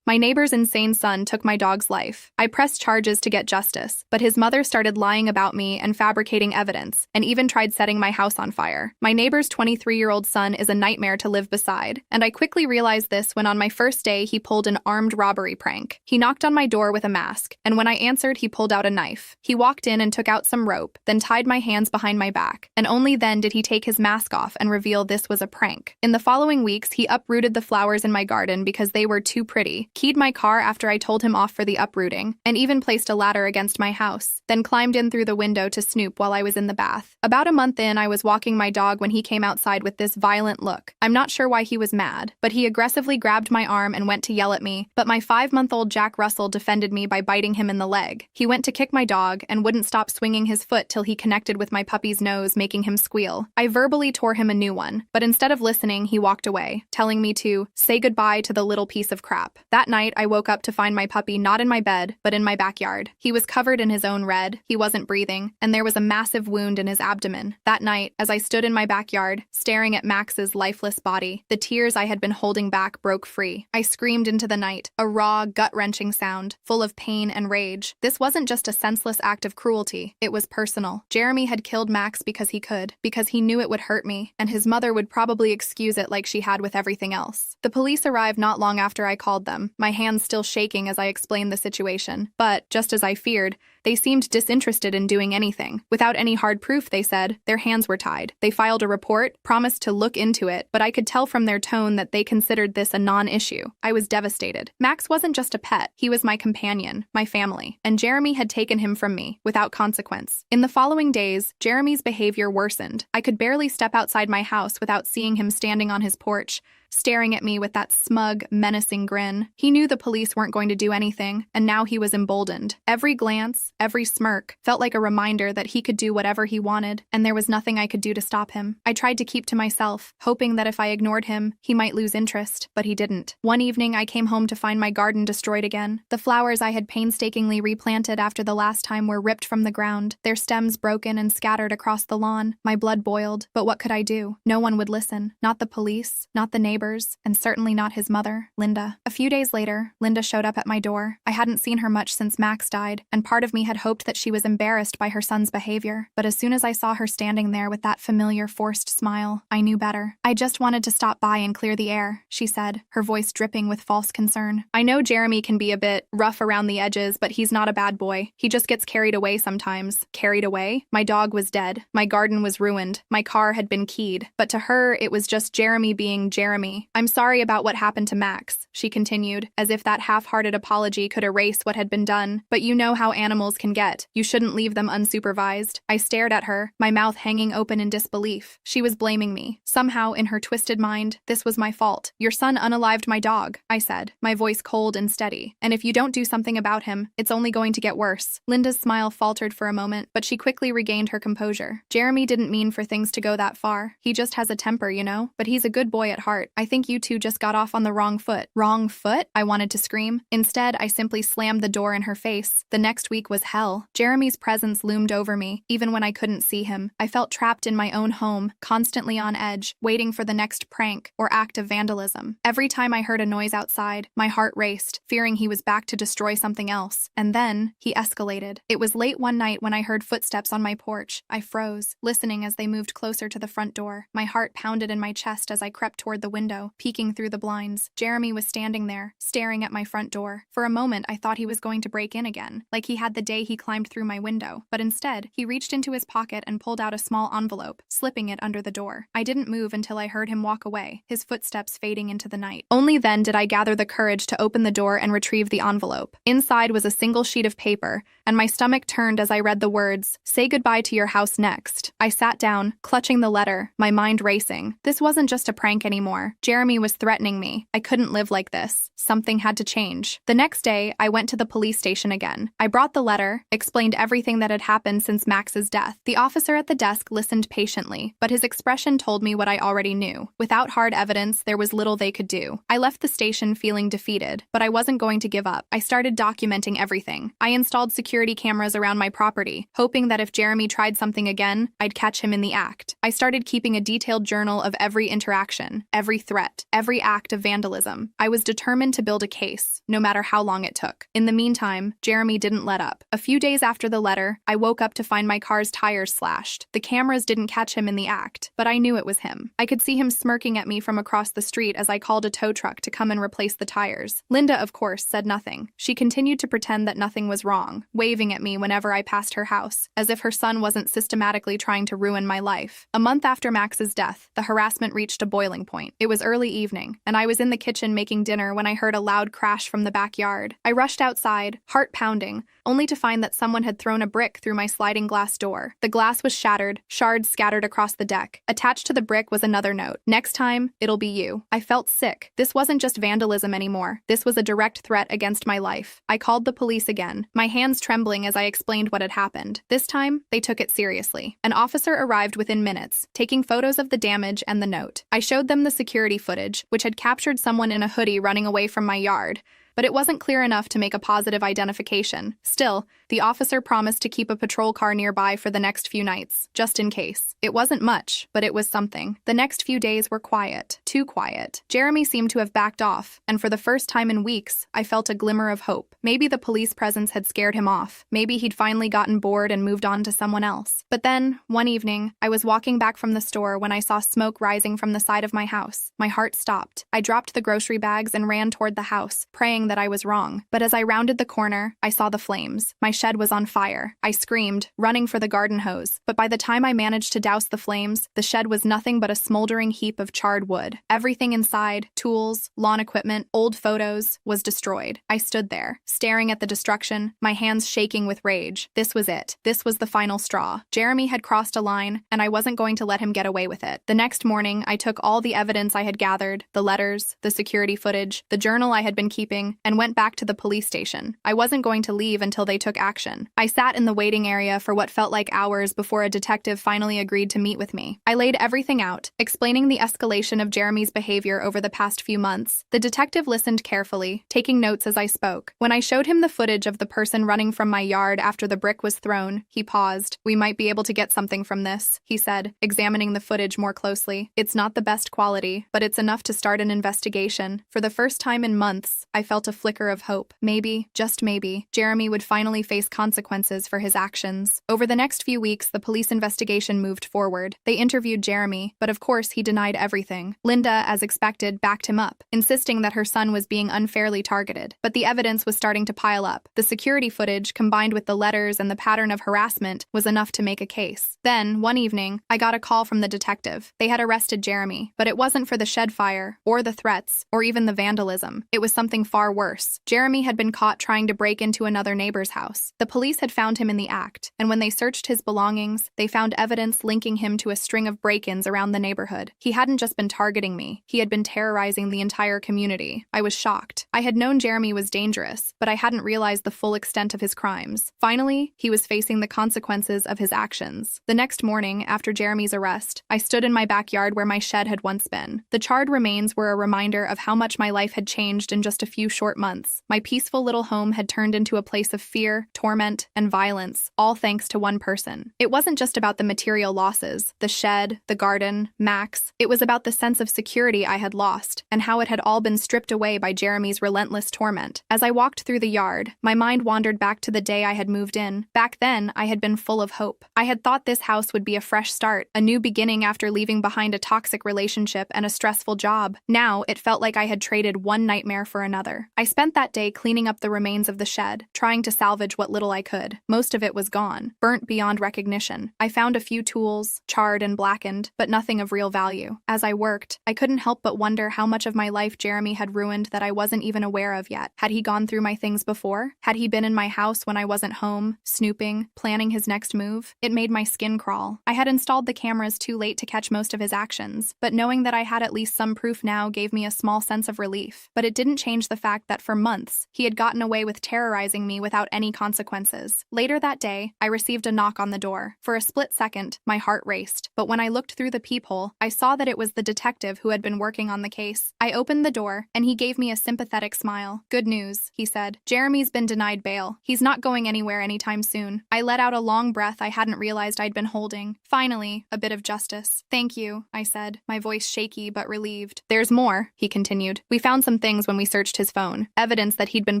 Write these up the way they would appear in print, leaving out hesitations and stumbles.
My neighbor's insane son took my dog's life. I pressed charges to get justice, but his mother started lying about me and fabricating evidence, and even tried setting my house on fire. My neighbor's 23-year-old son is a nightmare to live beside, and I quickly realized this when on my first day he pulled an armed robbery prank. He knocked on my door with a mask, and when I answered, he pulled out a knife. He walked in and took out some rope, then tied my hands behind my back, and only then did he take his mask off and reveal this was a prank. In the following weeks, he uprooted the flowers in my garden because they were too pretty, keyed my car after I told him off for the uprooting, and even placed a ladder against my house, then climbed in through the window to snoop while I was in the bath. About a month in, I was walking my dog when he came outside with this violent look. I'm not sure why he was mad, but he aggressively grabbed my arm and went to yell at me, but my 5-month-old Jack Russell defended me by biting him in the leg. He went to kick my dog and wouldn't stop swinging his foot till he connected with my puppy's nose, making him squeal. I verbally tore him a new one, but instead of listening, he walked away, telling me to say goodbye to the little piece of crap. That night, I woke up to find my puppy not in my bed, but in my backyard. He was covered in his own red, he wasn't breathing, and there was a massive wound in his abdomen. That night, as I stood in my backyard, staring at Max's lifeless body, the tears I had been holding back broke free. I screamed into the night, a raw, gut-wrenching sound, full of pain and rage. This wasn't just a senseless act of cruelty, it was personal. Jeremy had killed Max because he could, because he knew it would hurt me, and his mother would probably excuse it like she had with everything else. The police arrived not long after I called them, my hands still shaking as I explained the situation. But, just as I feared, they seemed disinterested in doing anything. Without any hard proof, they said, their hands were tied. They filed a report, promised to look into it, but I could tell from their tone that they considered this a non-issue. I was devastated. Max wasn't just a pet, he was my companion, my family, and Jeremy had taken him from me, without consequence. In the following days, Jeremy's behavior worsened. I could barely step outside my house without seeing him standing on his porch, staring at me with that smug, menacing grin. He knew the police weren't going to do anything, and now he was emboldened. Every glance, every smirk, felt like a reminder that he could do whatever he wanted, and there was nothing I could do to stop him. I tried to keep to myself, hoping that if I ignored him, he might lose interest, but he didn't. One evening, I came home to find my garden destroyed again. The flowers I had painstakingly replanted after the last time were ripped from the ground, their stems broken and scattered across the lawn. My blood boiled, but what could I do? No one would listen. Not the police, not the neighbors, and certainly not his mother, Linda. A few days later, Linda showed up at my door. I hadn't seen her much since Max died, and part of me had hoped that she was embarrassed by her son's behavior. But as soon as I saw her standing there with that familiar, forced smile, I knew better. I just wanted to stop by and clear the air, she said, her voice dripping with false concern. I know Jeremy can be a bit rough around the edges, but he's not a bad boy. He just gets carried away sometimes. Carried away? My dog was dead. My garden was ruined. My car had been keyed. But to her, it was just Jeremy being Jeremy. I'm sorry about what happened to Max, she continued, as if that half-hearted apology could erase what had been done. But you know how animals can get. You shouldn't leave them unsupervised. I stared at her, my mouth hanging open in disbelief. She was blaming me. Somehow, in her twisted mind, this was my fault. Your son unalived my dog, I said, my voice cold and steady. And if you don't do something about him, it's only going to get worse. Linda's smile faltered for a moment, but she quickly regained her composure. Jeremy didn't mean for things to go that far. He just has a temper, you know? But he's a good boy at heart. I think you two just got off on the wrong foot. Wrong foot? I wanted to scream. Instead, I simply slammed the door in her face. The next week was hell. Jeremy's presence loomed over me, even when I couldn't see him. I felt trapped in my own home, constantly on edge, waiting for the next prank or act of vandalism. Every time I heard a noise outside, my heart raced, fearing he was back to destroy something else. And then, he escalated. It was late one night when I heard footsteps on my porch. I froze, listening as they moved closer to the front door. My heart pounded in my chest as I crept toward the window, peeking through the blinds. Jeremy was standing there, staring at my front door. For a moment, I thought he was going to break in again, like he had the day he climbed through my window. But instead, he reached into his pocket and pulled out a small envelope, slipping it under the door. I didn't move until I heard him walk away, his footsteps fading into the night. Only then did I gather the courage to open the door and retrieve the envelope. Inside was a single sheet of paper, and my stomach turned as I read the words, "Say goodbye to your house next." I sat down, clutching the letter, my mind racing. This wasn't just a prank anymore. Jeremy was threatening me. I couldn't live like this. Something had to change. The next day, I went to the police station again. I brought the letter, explained everything that had happened since Max's death. The officer at the desk listened patiently, but his expression told me what I already knew. Without hard evidence, there was little they could do. I left the station feeling defeated, but I wasn't going to give up. I started documenting everything. I installed security cameras around my property, hoping that if Jeremy tried something again, I'd catch him in the act. I started keeping a detailed journal of every interaction, every threat, threat, every act of vandalism. I was determined to build a case, no matter how long it took. In the meantime, Jeremy didn't let up. A few days after the letter, I woke up to find my car's tires slashed. The cameras didn't catch him in the act, but I knew it was him. I could see him smirking at me from across the street as I called a tow truck to come and replace the tires. Linda, of course, said nothing. She continued to pretend that nothing was wrong, waving at me whenever I passed her house, as if her son wasn't systematically trying to ruin my life. A month after Max's death, the harassment reached a boiling point. It was early evening, and I was in the kitchen making dinner when I heard a loud crash from the backyard. I rushed outside, heart pounding, only to find that someone had thrown a brick through my sliding glass door. The glass was shattered, shards scattered across the deck. Attached to the brick was another note. "Next time, it'll be you." I felt sick. This wasn't just vandalism anymore. This was a direct threat against my life. I called the police again, my hands trembling as I explained what had happened. This time, they took it seriously. An officer arrived within minutes, taking photos of the damage and the note. I showed them the security footage, which had captured someone in a hoodie running away from my yard, but it wasn't clear enough to make a positive identification. Still, the officer promised to keep a patrol car nearby for the next few nights, just in case. It wasn't much, but it was something. The next few days were quiet, too quiet. Jeremy seemed to have backed off, and for the first time in weeks, I felt a glimmer of hope. Maybe the police presence had scared him off. Maybe he'd finally gotten bored and moved on to someone else. But then, one evening, I was walking back from the store when I saw smoke rising from the side of my house. My heart stopped. I dropped the grocery bags and ran toward the house, praying that I was wrong. But as I rounded the corner, I saw the flames. My shed was on fire. I screamed, running for the garden hose. But by the time I managed to douse the flames, the shed was nothing but a smoldering heap of charred wood. Everything inside, tools, lawn equipment, old photos, was destroyed. I stood there, staring at the destruction, my hands shaking with rage. This was it. This was the final straw. Jeremy had crossed a line, and I wasn't going to let him get away with it. The next morning, I took all the evidence I had gathered, the letters, the security footage, the journal I had been keeping, and went back to the police station. I wasn't going to leave until they took action. I sat in the waiting area for what felt like hours before a detective finally agreed to meet with me. I laid everything out, explaining the escalation of Jeremy's behavior over the past few months. The detective listened carefully, taking notes as I spoke. When I showed him the footage of the person running from my yard after the brick was thrown, he paused. "We might be able to get something from this," he said, examining the footage more closely. "It's not the best quality, but it's enough to start an investigation." For the first time in months, I felt a flicker of hope. Maybe, just maybe, Jeremy would finally face consequences for his actions. Over the next few weeks, the police investigation moved forward. They interviewed Jeremy, but of course he denied everything. Linda, as expected, backed him up, insisting that her son was being unfairly targeted. But the evidence was starting to pile up. The security footage, combined with the letters and the pattern of harassment, was enough to make a case. Then, one evening, I got a call from the detective. They had arrested Jeremy, but it wasn't for the shed fire, or the threats, or even the vandalism. It was something far worse. Jeremy had been caught trying to break into another neighbor's house. The police had found him in the act, and when they searched his belongings, they found evidence linking him to a string of break-ins around the neighborhood. He hadn't just been targeting me, he had been terrorizing the entire community. I was shocked. I had known Jeremy was dangerous, but I hadn't realized the full extent of his crimes. Finally, he was facing the consequences of his actions. The next morning, after Jeremy's arrest, I stood in my backyard where my shed had once been. The charred remains were a reminder of how much my life had changed in just a few short months. My peaceful little home had turned into a place of fear, torment, and violence, all thanks to one person. It wasn't just about the material losses, the shed, the garden, Max. It was about the sense of security I had lost, and how it had all been stripped away by Jeremy's relentless torment. As I walked through the yard, my mind wandered back to the day I had moved in. Back then, I had been full of hope. I had thought this house would be a fresh start, a new beginning after leaving behind a toxic relationship and a stressful job. Now, it felt like I had traded one nightmare for another. I spent that day cleaning up the remains of the shed, trying to salvage what little I could. Most of it was gone, burnt beyond recognition. I found a few tools, charred and blackened, but nothing of real value. As I worked, I couldn't help but wonder how much of my life Jeremy had ruined that I wasn't even aware of yet. Had he gone through my things before? Had he been in my house when I wasn't home, snooping, planning his next move? It made my skin crawl. I had installed the cameras too late to catch most of his actions, but knowing that I had at least some proof now gave me a small sense of relief. But it didn't change the fact fact that for months, he had gotten away with terrorizing me without any consequences. Later that day, I received a knock on the door. For a split second, my heart raced, but when I looked through the peephole, I saw that it was the detective who had been working on the case. I opened the door, and he gave me a sympathetic smile. "Good news," he said. "Jeremy's been denied bail. He's not going anywhere anytime soon." I let out a long breath I hadn't realized I'd been holding. Finally, a bit of justice. "Thank you," I said, my voice shaky but relieved. "There's more," he continued. "We found some things when we searched his phone. Evidence that he'd been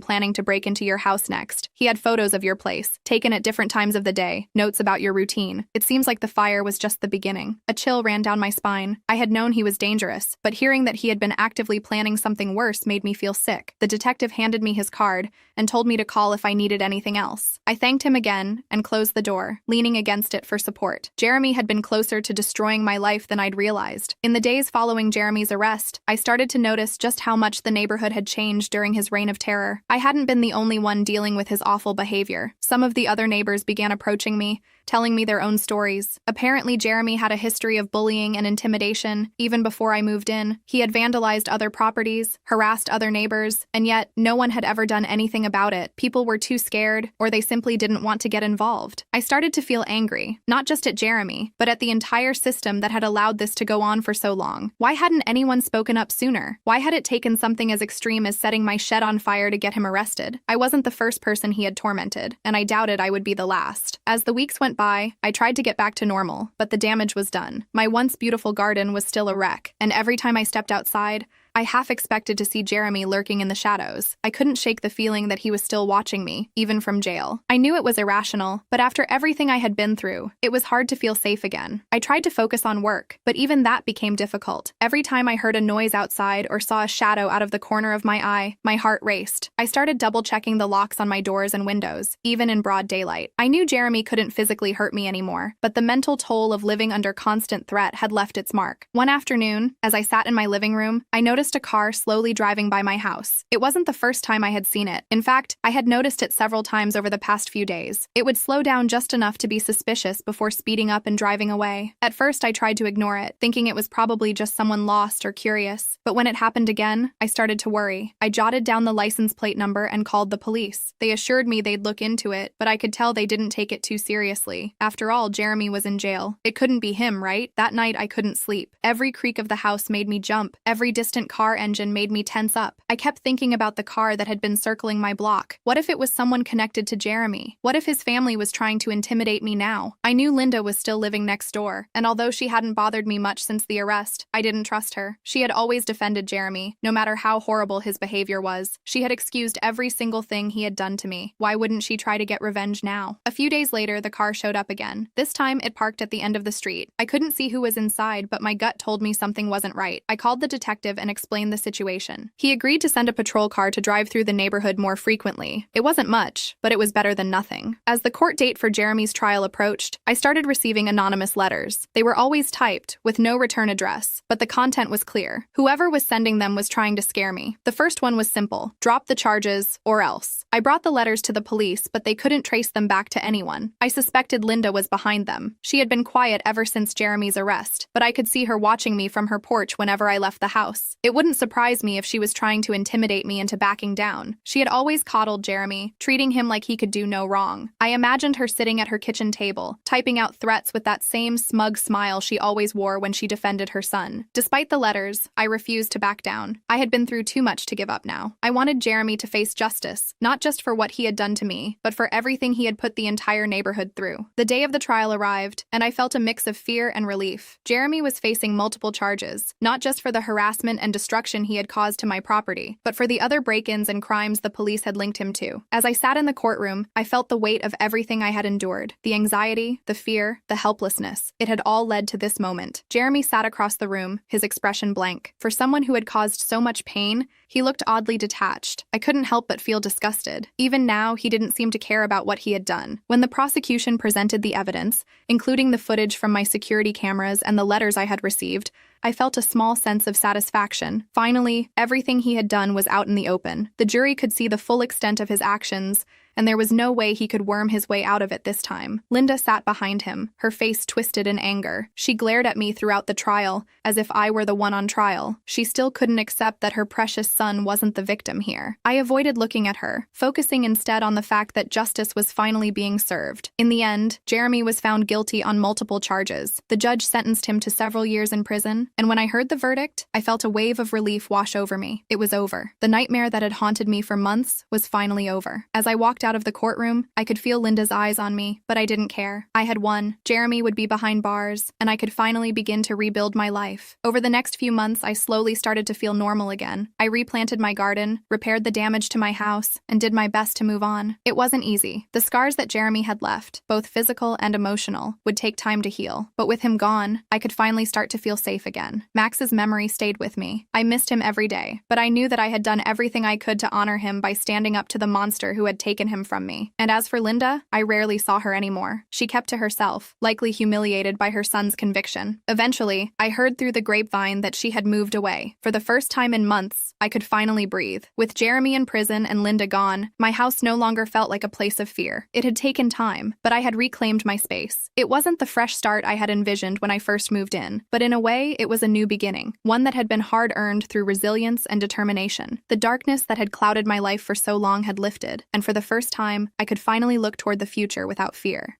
planning to break into your house next. He had photos of your place, taken at different times of the day, notes about your routine. It seems like the fire was just the beginning." A chill ran down my spine. I had known he was dangerous, but hearing that he had been actively planning something worse made me feel sick. The detective handed me his card and told me to call if I needed anything else. I thanked him again and closed the door, leaning against it for support. Jeremy had been closer to destroying my life than I'd realized. In the days following Jeremy's arrest, I started to notice just how much the neighborhood had changed during his reign of terror. I hadn't been the only one dealing with his awful behavior. Some of the other neighbors began approaching me, telling me their own stories. Apparently, Jeremy had a history of bullying and intimidation. Even before I moved in, he had vandalized other properties, harassed other neighbors, and yet no one had ever done anything about it. People were too scared, or they simply didn't want to get involved. I started to feel angry, not just at Jeremy, but at the entire system that had allowed this to go on for so long. Why hadn't anyone spoken up sooner? Why had it taken something as extreme as setting my shed on fire to get him arrested? I wasn't the first person he had tormented, and I doubted I would be the last. As the weeks went by, I tried to get back to normal, but the damage was done. My once beautiful garden was still a wreck, and every time I stepped outside, I half expected to see Jeremy lurking in the shadows. I couldn't shake the feeling that he was still watching me, even from jail. I knew it was irrational, but after everything I had been through, it was hard to feel safe again. I tried to focus on work, but even that became difficult. Every time I heard a noise outside or saw a shadow out of the corner of my eye, my heart raced. I started double-checking the locks on my doors and windows, even in broad daylight. I knew Jeremy couldn't physically hurt me anymore, but the mental toll of living under constant threat had left its mark. One afternoon, as I sat in my living room, I noticed a car slowly driving by my house. It wasn't the first time I had seen it. In fact, I had noticed it several times over the past few days. It would slow down just enough to be suspicious before speeding up and driving away. At first, I tried to ignore it, thinking it was probably just someone lost or curious. But when it happened again, I started to worry. I jotted down the license plate number and called the police. They assured me they'd look into it, but I could tell they didn't take it too seriously. After all, Jeremy was in jail. It couldn't be him, right? That night, I couldn't sleep. Every creak of the house made me jump. Every distant car engine made me tense up. I kept thinking about the car that had been circling my block. What if it was someone connected to Jeremy? What if his family was trying to intimidate me now? I knew Linda was still living next door, and although she hadn't bothered me much since the arrest, I didn't trust her. She had always defended Jeremy, no matter how horrible his behavior was. She had excused every single thing he had done to me. Why wouldn't she try to get revenge now? A few days later, the car showed up again. This time, it parked at the end of the street. I couldn't see who was inside, but my gut told me something wasn't right. I called the detective and explained the situation. He agreed to send a patrol car to drive through the neighborhood more frequently. It wasn't much, but it was better than nothing. As the court date for Jeremy's trial approached, I started receiving anonymous letters. They were always typed, with no return address, but the content was clear. Whoever was sending them was trying to scare me. The first one was simple: drop the charges, or else. I brought the letters to the police, but they couldn't trace them back to anyone. I suspected Linda was behind them. She had been quiet ever since Jeremy's arrest, but I could see her watching me from her porch whenever I left the house. It wouldn't surprise me if she was trying to intimidate me into backing down. She had always coddled Jeremy, treating him like he could do no wrong. I imagined her sitting at her kitchen table, typing out threats with that same smug smile she always wore when she defended her son. Despite the letters, I refused to back down. I had been through too much to give up now. I wanted Jeremy to face justice, not just for what he had done to me, but for everything he had put the entire neighborhood through. The day of the trial arrived, and I felt a mix of fear and relief. Jeremy was facing multiple charges, not just for the harassment and destruction he had caused to my property, but for the other break-ins and crimes the police had linked him to. As I sat in the courtroom, I felt the weight of everything I had endured. The anxiety, the fear, the helplessness. It had all led to this moment. Jeremy sat across the room, his expression blank. For someone who had caused so much pain, he looked oddly detached. I couldn't help but feel disgusted. Even now, he didn't seem to care about what he had done. When the prosecution presented the evidence, including the footage from my security cameras and the letters I had received, I felt a small sense of satisfaction. Finally, everything he had done was out in the open. The jury could see the full extent of his actions, and there was no way he could worm his way out of it this time. Linda sat behind him, her face twisted in anger. She glared at me throughout the trial, as if I were the one on trial. She still couldn't accept that her precious son wasn't the victim here. I avoided looking at her, focusing instead on the fact that justice was finally being served. In the end, Jeremy was found guilty on multiple charges. The judge sentenced him to several years in prison, and when I heard the verdict, I felt a wave of relief wash over me. It was over. The nightmare that had haunted me for months was finally over. As I walked out of the courtroom, I could feel Linda's eyes on me, but I didn't care. I had won. Jeremy would be behind bars, and I could finally begin to rebuild my life. Over the next few months, I slowly started to feel normal again. I replanted my garden, repaired the damage to my house, and did my best to move on. It wasn't easy. The scars that Jeremy had left, both physical and emotional, would take time to heal. But with him gone, I could finally start to feel safe again. Max's memory stayed with me. I missed him every day, but I knew that I had done everything I could to honor him by standing up to the monster who had taken him from me. And as for Linda, I rarely saw her anymore. She kept to herself, likely humiliated by her son's conviction. Eventually, I heard through the grapevine that she had moved away. For the first time in months, I could finally breathe. With Jeremy in prison and Linda gone, my house no longer felt like a place of fear. It had taken time, but I had reclaimed my space. It wasn't the fresh start I had envisioned when I first moved in, but in a way, it was a new beginning, one that had been hard-earned through resilience and determination. The darkness that had clouded my life for so long had lifted, and for the first time, I could finally look toward the future without fear.